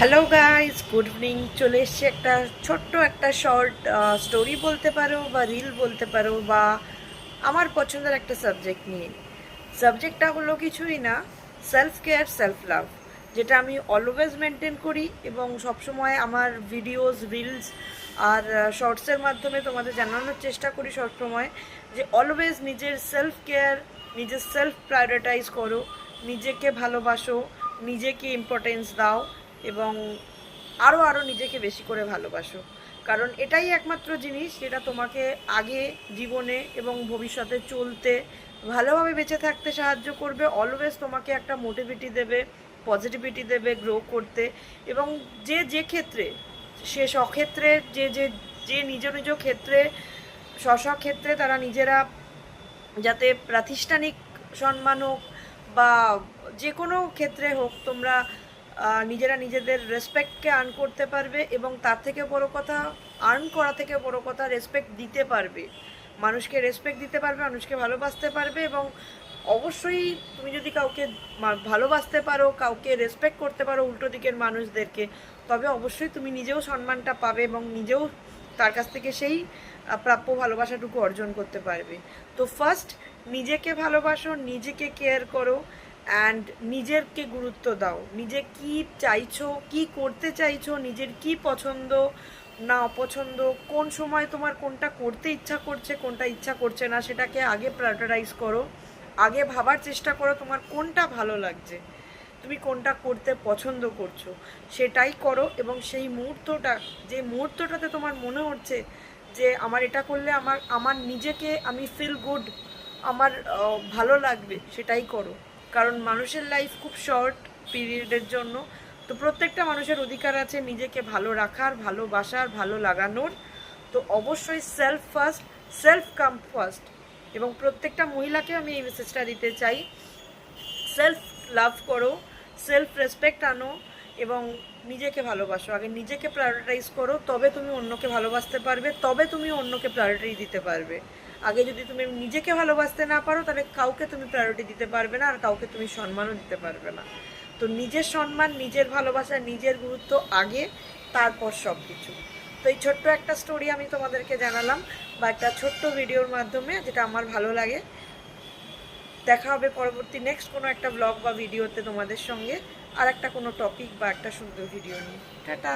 Hello guys, good evening. চলে এসছে একটা ছোট্ট একটা শর্ট স্টোরি বলতে পারো বা রিল বলতে পারো বা আমার পছন্দের একটা সাবজেক্ট নিয়ে। সাবজেক্টটা হলো কিছুই না, সেলফ কেয়ার, সেলফ লাভ, যেটা আমি অলওয়েজ মেনটেন করি এবং সবসময় আমার ভিডিওস, রিলস আর শর্টসের মাধ্যমে তোমাদের জানানোর চেষ্টা করি সবসময় যে অলওয়েজ নিজের সেলফ কেয়ার, নিজের সেলফ প্রায়োরিটাইজ করো, নিজেকে ভালোবাসো, নিজেকে ইম্পর্টেন্স দাও এবং আরও আরও নিজেকে বেশি করে ভালোবাসো। কারণ এটাই একমাত্র জিনিস যেটা তোমাকে আগে জীবনে এবং ভবিষ্যতে চলতে, ভালোভাবে বেঁচে থাকতে সাহায্য করবে। অলওয়েজ তোমাকে একটা মোটিভিটি দেবে, পজিটিভিটি দেবে গ্রো করতে। এবং যে যে ক্ষেত্রে, সে স্বক্ষেত্রে, যে যে যে নিজ নিজ ক্ষেত্রে, স্বস্বক্ষেত্রে তারা নিজেরা যাতে প্রাতিষ্ঠানিক সম্মান হোক বা যে কোনো ক্ষেত্রে হোক, তোমরা নিজেরা নিজেদের রেসপেক্টকে আর্ন করতে পারবে এবং তার থেকে বড় কথা, আর্ন করা থেকে বড় কথা, রেসপেক্ট দিতে পারবে। মানুষকে রেসপেক্ট দিতে পারবে, মানুষকে ভালোবাসতে পারবে এবং অবশ্যই তুমি যদি কাউকে ভালোবাসতে পারো, কাউকে রেসপেক্ট করতে পারো, উল্টো দিকের মানুষদেরকে, তবে অবশ্যই তুমি নিজেও সম্মানটা পাবে এবং নিজেও তার কাছ থেকে সেই প্রাপ্য ভালোবাসাটুকু অর্জন করতে পারবে। তো ফার্স্ট নিজেকে ভালোবাসো, নিজেকে কেয়ার করো অ্যান্ড নিজেরকে গুরুত্ব দাও। নিজে কি চাইছো, কি করতে চাইছো, নিজের কি পছন্দ না অপছন্দ, কোন সময় তোমার কোনটা করতে ইচ্ছা করছে, কোনটা ইচ্ছা করছে না, সেটাকে আগে প্রায়োরিটাইজ করো। আগে ভাবার চেষ্টা করো তোমার কোনটা ভালো লাগছে, তুমি কোনটা করতে পছন্দ করছো, সেটাই করো। এবং সেই মুহূর্তটা, যে মুহূর্তটাতে তোমার মনে হচ্ছে যে আমার এটা করলে আমার আমার নিজেকে আমি ফিল গুড, আমার ভালো লাগবে, সেটাই করো। কারণ মানুষের লাইফ খুব শর্ট পিরিয়ডের জন্য। তো প্রত্যেকটা মানুষের অধিকার আছে নিজেকে ভালো রাখার, ভালোবাসার, ভালো লাগানোর। তো অবশ্যই self first, self come first. এবং প্রত্যেকটা মহিলাকে আমি এই মেসেজটা দিতে চাই, সেলফ লাভ করো, সেলফ রেসপেক্ট আনো এবং নিজেকে ভালোবাসো। আগে নিজেকে প্রায়োরিটাইজ করো, তবে তুমি অন্যকে ভালোবাসতে পারবে, তবে তুমি অন্যকে প্রায়োরিটি দিতে পারবে। আগে যদি তুমি নিজেকে ভালোবাসতে না পারো, তাহলে কাউকে তুমি প্রায়োরিটি দিতে পারবে না আর কাউকে তুমি সম্মানও দিতে পারবে না। তো নিজের সম্মান, নিজের ভালোবাসা, নিজের গুরুত্ব আগে, তারপর সব কিছু। তো এই ছোট্ট একটা স্টোরি আমি তোমাদেরকে জানালাম বা একটা ছোট্ট ভিডিওর মাধ্যমে, যেটা আমার ভালো লাগে। দেখা হবে পরবর্তী নেক্সট কোনো একটা ব্লগ বা ভিডিওতে তোমাদের সঙ্গে আর একটা কোনো টপিক বা একটা সুন্দর ভিডিও নিয়ে। টাটা।